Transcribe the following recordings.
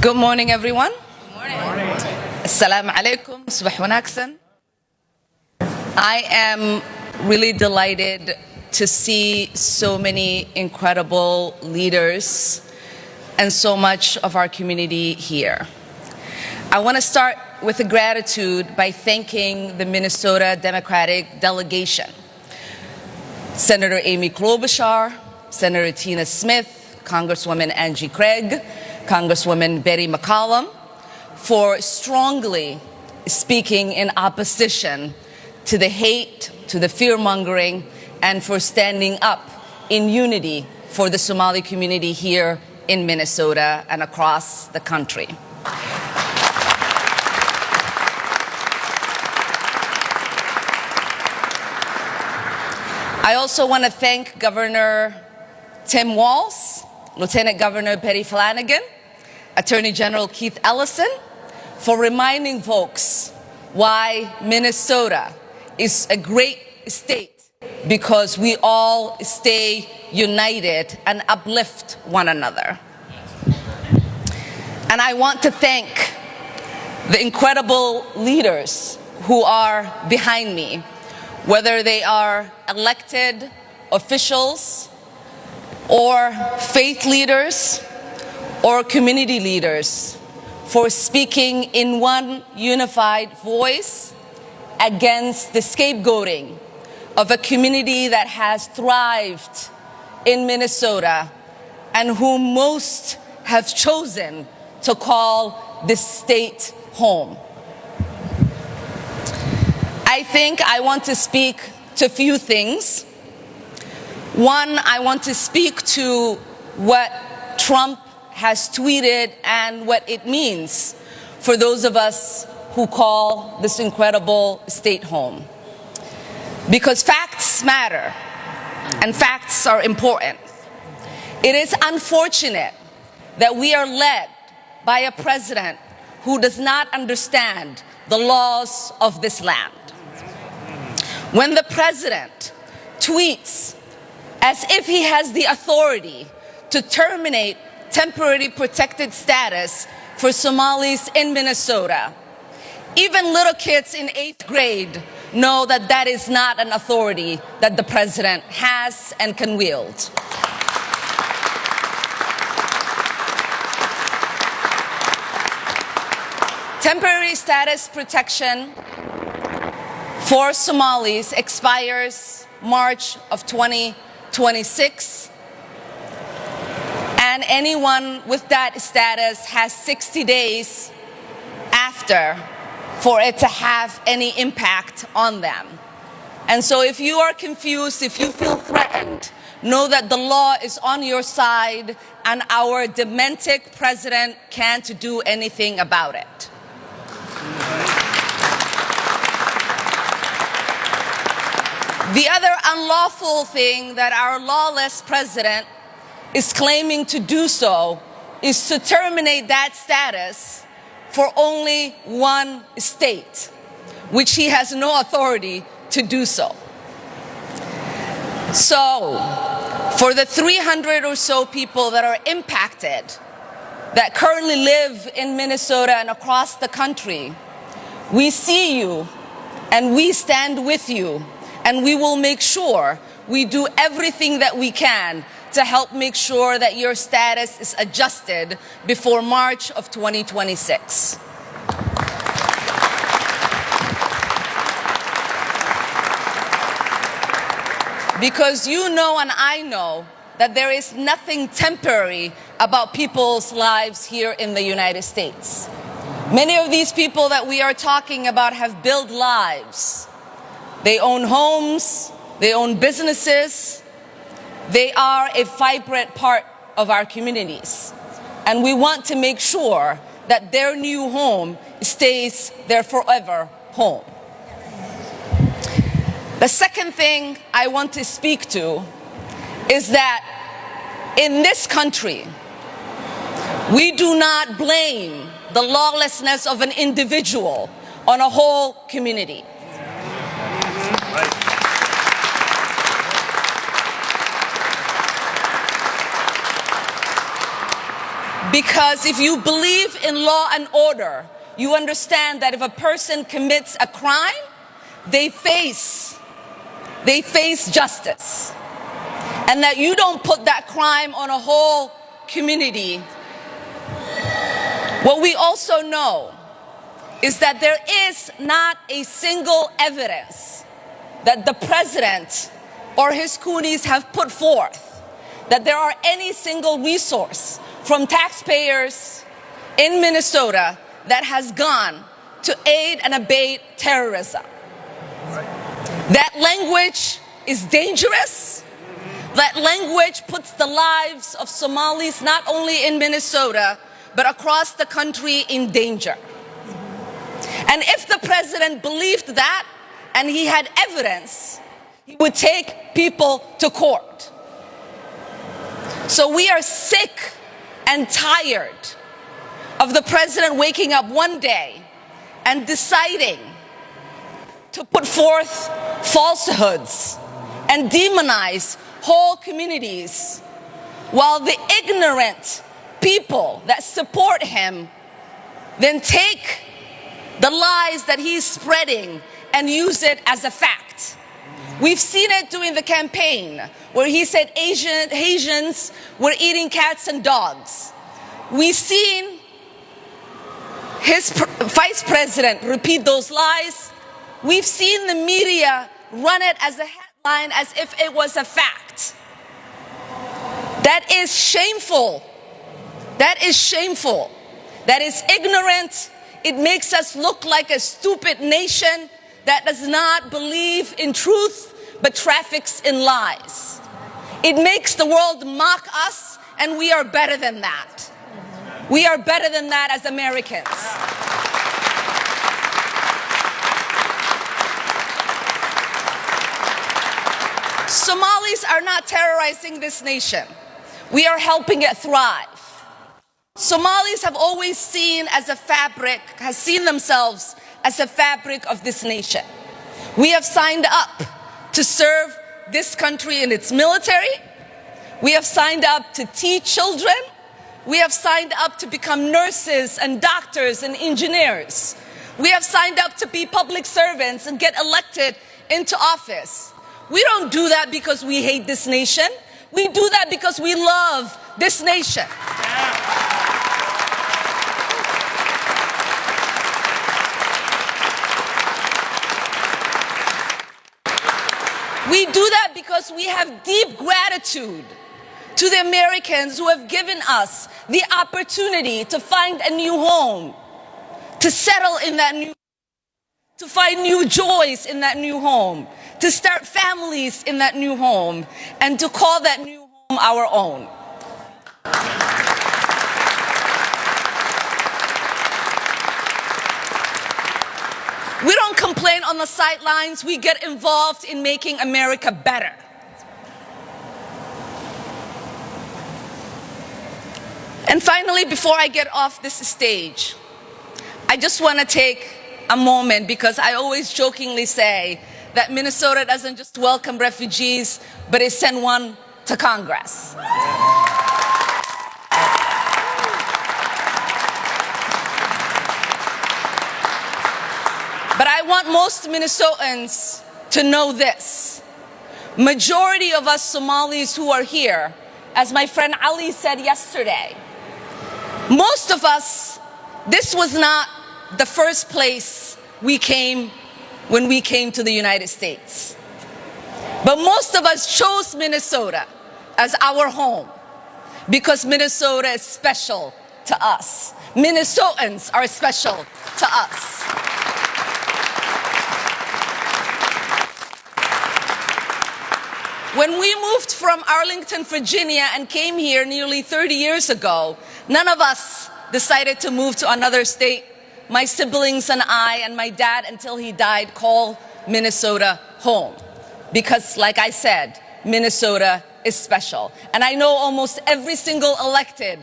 Good morning, everyone. Good morning. Assalamu alaikum. Subah wanaksan. I am really delighted to see so many incredible leaders and so much of our community here. I want to start with a gratitude by thanking the Minnesota Democratic delegation. Senator Amy Klobuchar, Senator Tina Smith, Congresswoman Angie Craig, Congresswoman Betty McCollum, for strongly speaking in opposition to the hate, to the fear-mongering, and for standing up in unity for the Somali community here in Minnesota and across the country. I also want to thank Governor Tim Walz, Lieutenant Governor Betty Flanagan, Attorney General Keith Ellison, for reminding folks why Minnesota is a great state, because we all stay united and uplift one another. And I want to thank the incredible leaders who are behind me, whether they are elected officials or faith leaders or community leaders, for speaking in one unified voice against the scapegoating of a community that has thrived in Minnesota and whom most have chosen to call this state home. I think I want to speak to a few things. One, I want to speak to what Trump has tweeted and what it means for those of us who call this incredible state home. Because facts matter, and facts are important. It is unfortunate that we are led by a president who does not understand the laws of this land. When the president tweets as if he has the authority to terminate temporary protected status for Somalis in Minnesota, even little kids in 8th grade know that that is not an authority that the president has and can wield. Temporary status protection for Somalis expires March of 2026, and anyone with that status has 60 days after for it to have any impact on them. And so if you are confused, if you feel threatened, know that the law is on your side and our demented president can't do anything about it. The other unlawful thing that our lawless president is claiming to do so is to terminate that status for only one state, which he has no authority to do so. So, for the 300 or so people that are impacted, that currently live in Minnesota and across the country, we see you and we stand with you, and we will make sure we do everything that we can to help make sure that your status is adjusted before March of 2026. Because you know and I know that there is nothing temporary about people's lives here in the United States. Many of these people that we are talking about have built lives. They own homes, they own businesses, they are a vibrant part of our communities. And we want to make sure that their new home stays their forever home. The second thing I want to speak to is that in this country, we do not blame the lawlessness of an individual on a whole community. Because if you believe in law and order, you understand that if a person commits a crime, they face justice. And that you don't put that crime on a whole community. What we also know is that there is not a single evidence that the president or his coonies have put forth that there are any single resource from taxpayers in Minnesota that has gone to aid and abet terrorism. That language is dangerous. That language puts the lives of Somalis not only in Minnesota, but across the country in danger. And if the president believed that, and he had evidence, he would take people to court. So we are sick and tired of the president waking up one day and deciding to put forth falsehoods and demonize whole communities, while the ignorant people that support him then take the lies that he's spreading and use it as a fact. We've seen it during the campaign where he said Asians were eating cats and dogs. We've seen his vice president repeat those lies. We've seen the media run it as a headline as if it was a fact. That is shameful. That is shameful. That is ignorant. It makes us look like a stupid nation that does not believe in truth but traffics in lies. It makes the world mock us, and we are better than that. We are better than that as Americans. Somalis are not terrorizing this nation. We are helping it thrive. Somalis have always seen themselves as a fabric of this nation. We have signed up to serve this country in its military. We have signed up to teach children. We have signed up to become nurses and doctors and engineers. We have signed up to be public servants and get elected into office. We don't do that because we hate this nation. We do that because we love this nation. We do that because we have deep gratitude to the Americans who have given us the opportunity to find a new home, to settle in that new home, to find new joys in that new home, to start families in that new home, and to call that new home our own. We don't complain on the sidelines. We get involved in making America better. And finally, before I get off this stage, I just want to take a moment, because I always jokingly say that Minnesota doesn't just welcome refugees, but it sent one to Congress. But I want most Minnesotans to know this. Majority of us Somalis who are here, as my friend Ali said yesterday, most of us, this was not the first place we came when we came to the United States. But most of us chose Minnesota as our home because Minnesota is special to us. Minnesotans are special to us. When we moved from Arlington, Virginia and came here nearly 30 years ago, none of us decided to move to another state. My siblings and I and my dad, until he died, called Minnesota home. Because, like I said, Minnesota is special. And I know almost every single elected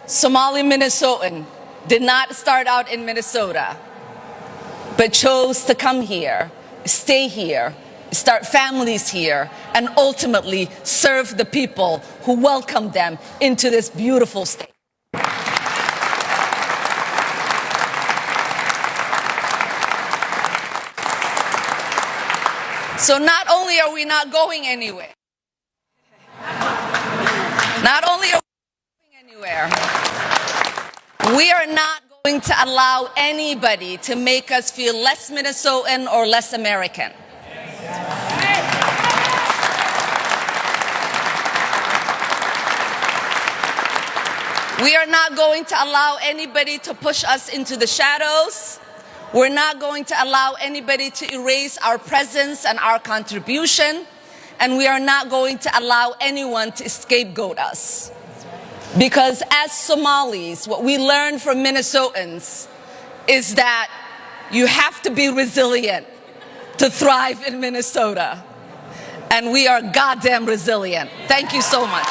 Somali Minnesotan did not start out in Minnesota, but chose to come here, stay here, start families here, and ultimately serve the people who welcomed them into this beautiful state. So not only are we not going anywhere, not only are we going anywhere, we are not going to allow anybody to make us feel less Minnesotan or less American. We are not going to allow anybody to push us into the shadows. We're not going to allow anybody to erase our presence and our contribution. And we are not going to allow anyone to scapegoat us. Because as Somalis, what we learn from Minnesotans is that you have to be resilient to thrive in Minnesota. And we are goddamn resilient. Thank you so much.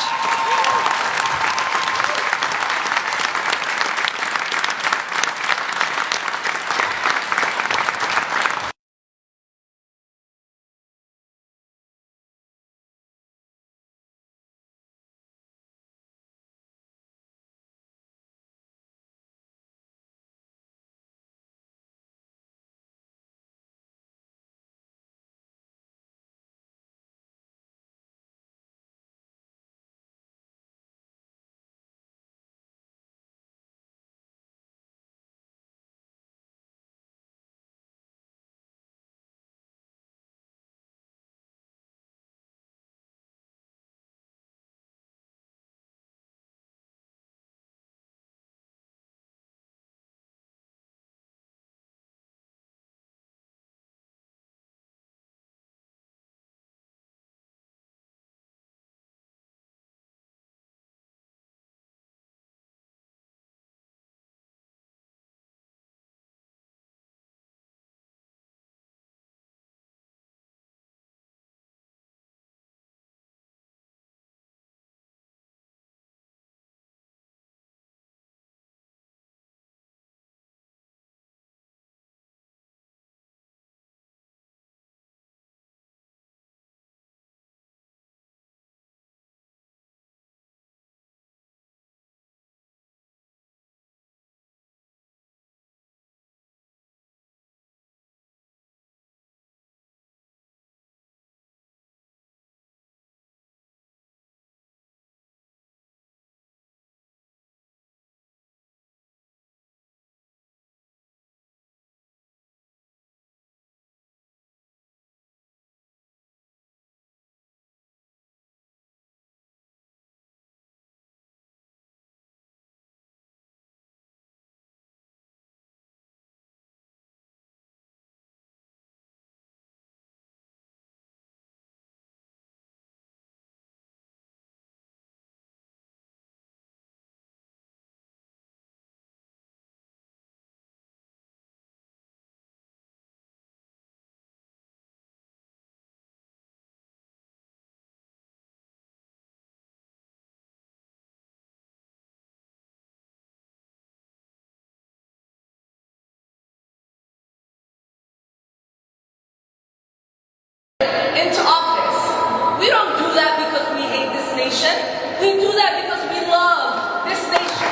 Into office. We don't do that because we hate this nation. We do that because we love this nation.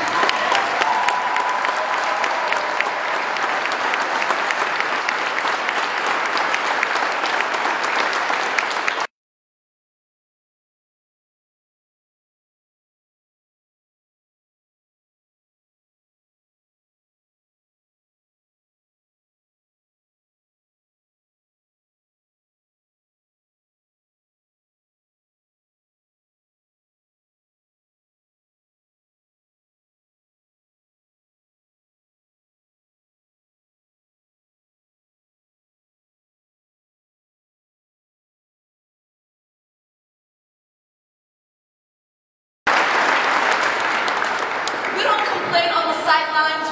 We don't complain on the sidelines.